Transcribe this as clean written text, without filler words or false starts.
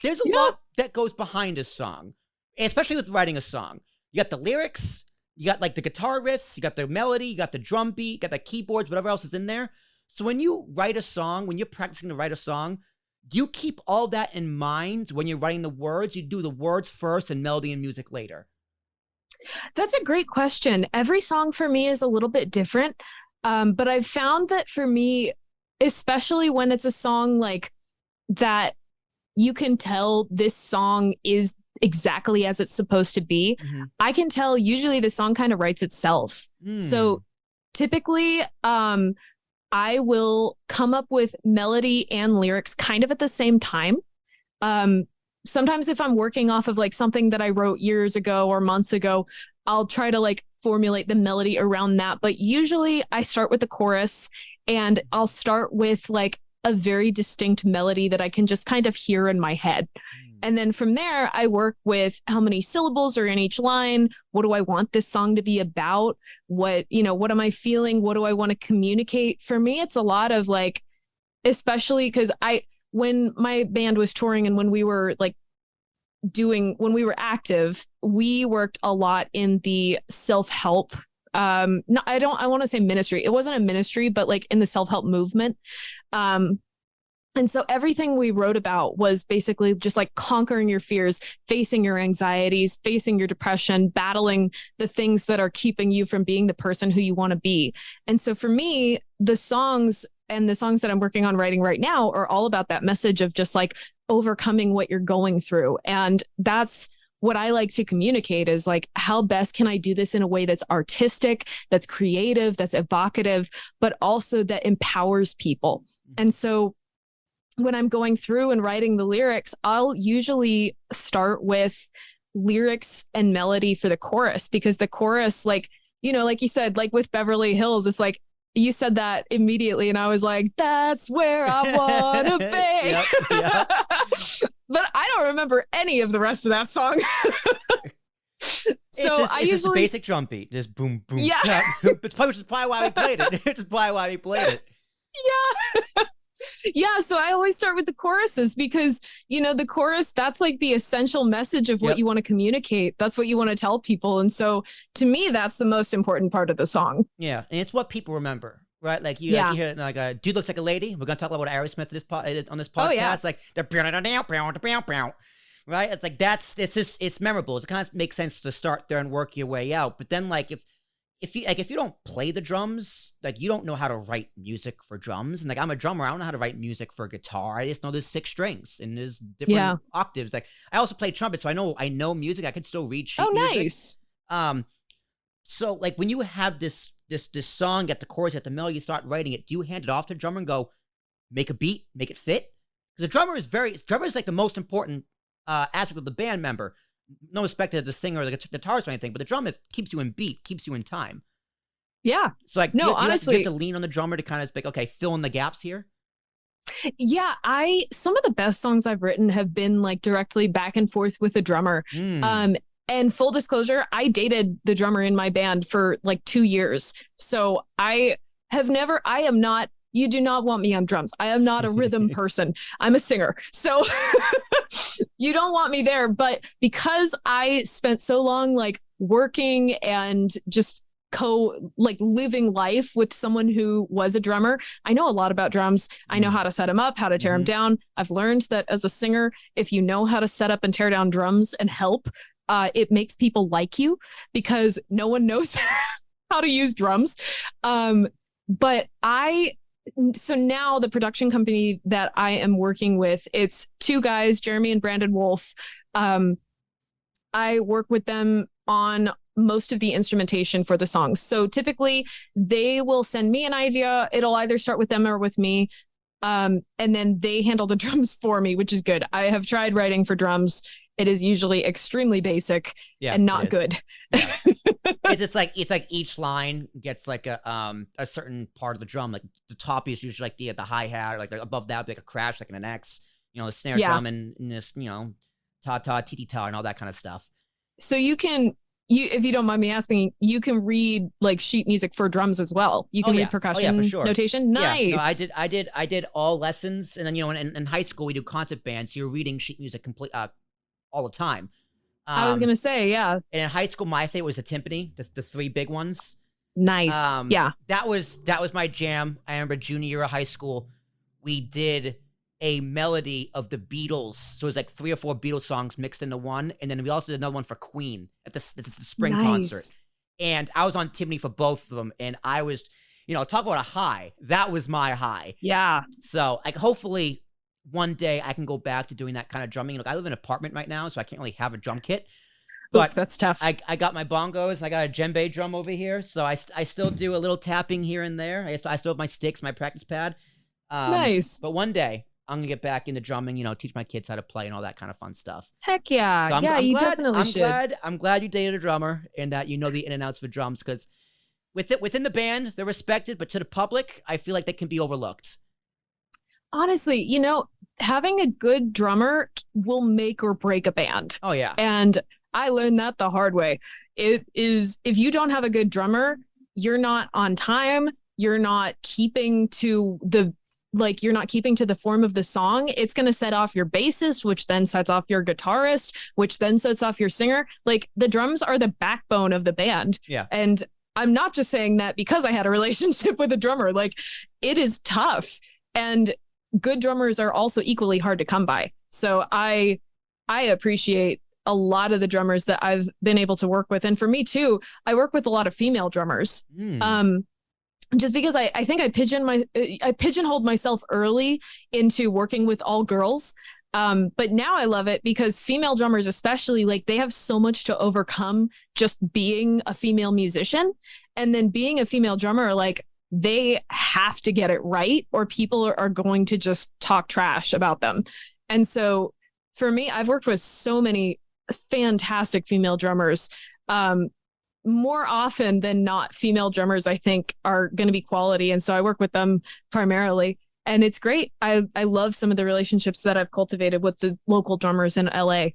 there's a lot that goes behind a song, especially with writing a song. You got the lyrics, you got like the guitar riffs, you got the melody, you got the drum beat, you got the keyboards, whatever else is in there. So when you write a song, when you're practicing to write a song, do you keep all that in mind when you're writing the words? You do the words first and melody and music later? That's a great question. Every song for me is a little bit different. But I've found that for me, especially when it's a song like that, you can tell this song is exactly as it's supposed to be. I can tell usually the song kind of writes itself. So typically, I will come up with melody and lyrics kind of at the same time. Sometimes if I'm working off of like something that I wrote years ago or months ago, I'll try to like formulate the melody around that. But usually I start with the chorus, and I'll start with like a very distinct melody that I can just kind of hear in my head. And then from there, I work with how many syllables are in each line. What do I want this song to be about? What am I feeling? What do I want to communicate? For me, it's a lot of like, especially because when my band was touring and when we were active, we worked a lot in the self-help. I want to say ministry. It wasn't a ministry, but like in the self-help movement. And so everything we wrote about was basically just like conquering your fears, facing your anxieties, facing your depression, battling the things that are keeping you from being the person who you want to be. And so for me, the songs that I'm working on writing right now are all about that message of just like overcoming what you're going through. And that's what I like to communicate is like, how best can I do this in a way that's artistic, that's creative, that's evocative, but also that empowers people. And so when I'm going through and writing the lyrics, I'll usually start with lyrics and melody for the chorus, because the chorus, like, like you said, like with Beverly Hills, it's like, you said that immediately. And I was like, that's where I want to be. Yep. But I don't remember any of the rest of that song. It's just a basic drum beat. Just boom, boom. Yeah. It's probably why we played it. It's probably why we played it. Yeah. Yeah, so I always start with the choruses because, the chorus, that's like the essential message of what you want to communicate. That's what you want to tell people. And so to me, that's the most important part of the song. Yeah, and it's what people remember, right? Like you hear like a dude looks like a lady. We're going to talk about Aerosmith on this podcast. Oh, yeah. Like they're right? It's like it's memorable. It kind of makes sense to start there and work your way out. But then like if you don't play the drums, like you don't know how to write music for drums. And like I'm a drummer, I don't know how to write music for guitar. I just know there's 6 strings and there's different octaves. Like I also play trumpet, so I know music. I could still read sheet music. Nice. So like when you have this song, get the chorus, get the melody, you start writing it, do you hand it off to the drummer and go, make a beat, make it fit? Because the drummer is like the most important aspect of the band member. No respect to the singer or the guitarist or anything, but the drum, it keeps you in beat, keeps you in time. Yeah. So like, honestly, you have to lean on the drummer to kind of like, okay, fill in the gaps here. Yeah, some of the best songs I've written have been like directly back and forth with the drummer. And full disclosure, I dated the drummer in my band for like 2 years. So you do not want me on drums. I am not a rhythm person. I'm a singer. So you don't want me there. But because I spent so long like working and just living life with someone who was a drummer, I know a lot about drums. I know how to set them up, how to tear them down. I've learned that as a singer, if you know how to set up and tear down drums and help, it makes people like you because no one knows how to use drums. So now the production company that I am working with, it's 2 guys, Jeremy and Brandon Wolf. I work with them on most of the instrumentation for the songs. So typically they will send me an idea. It'll either start with them or with me. And then they handle the drums for me, which is good. I have tried writing for drums. It is usually extremely basic and not good. Yeah. It's like each line gets like a certain part of the drum. Like the top is usually like the hi-hat, or like above that, like a crash, like in an X, the snare drum and this, ta-ta, ti-ti-ta and all that kind of stuff. So you can if you don't mind me asking, you can read like sheet music for drums as well. You can read percussion for sure. Notation. Nice. Yeah, no, I did all lessons, and then in high school we do concert bands. So you're reading sheet music all the time. I was gonna say, yeah. And in high school, my favorite was the timpani, the three big ones. Nice. Yeah. That was my jam. I remember junior year of high school, we did a melody of the Beatles. So it was like 3 or 4 Beatles songs mixed into one. And then we also did another one for Queen at the spring concert. And I was on timpani for both of them. And I was, talk about a high. That was my high. Yeah. So like hopefully one day I can go back to doing that kind of drumming. Look, I live in an apartment right now, so I can't really have a drum kit. But that's tough. I got my bongos. I got a djembe drum over here, so I still do a little tapping here and there. I still have my sticks, my practice pad. Nice. But one day I'm gonna get back into drumming. Teach my kids how to play and all that kind of fun stuff. Heck yeah, so you definitely should. I'm glad you dated a drummer and that you know the in and outs of drums, because within the band they're respected, but to the public I feel like they can be overlooked. Honestly, having a good drummer will make or break a band. Oh yeah, and I learned that the hard way. It is, if you don't have a good drummer, you're not on time. You're not keeping to you're not keeping to the form of the song. It's going to set off your bassist, which then sets off your guitarist, which then sets off your singer. Like, the drums are the backbone of the band. Yeah. And I'm not just saying that because I had a relationship with a drummer. Like, it is tough. And good drummers are also equally hard to come by. So I appreciate a lot of the drummers that I've been able to work with. And for me too, I work with a lot of female drummers. Just because I think I pigeonholed myself early into working with all girls. But now I love it because female drummers, especially, like, they have so much to overcome just being a female musician. And then being a female drummer, like, they have to get it right or people are going to just talk trash about them. And so for me, I've worked with so many fantastic female drummers. More often than not, female drummers, I think, are going to be quality. And so I work with them primarily. And it's great. I love some of the relationships that I've cultivated with the local drummers in LA.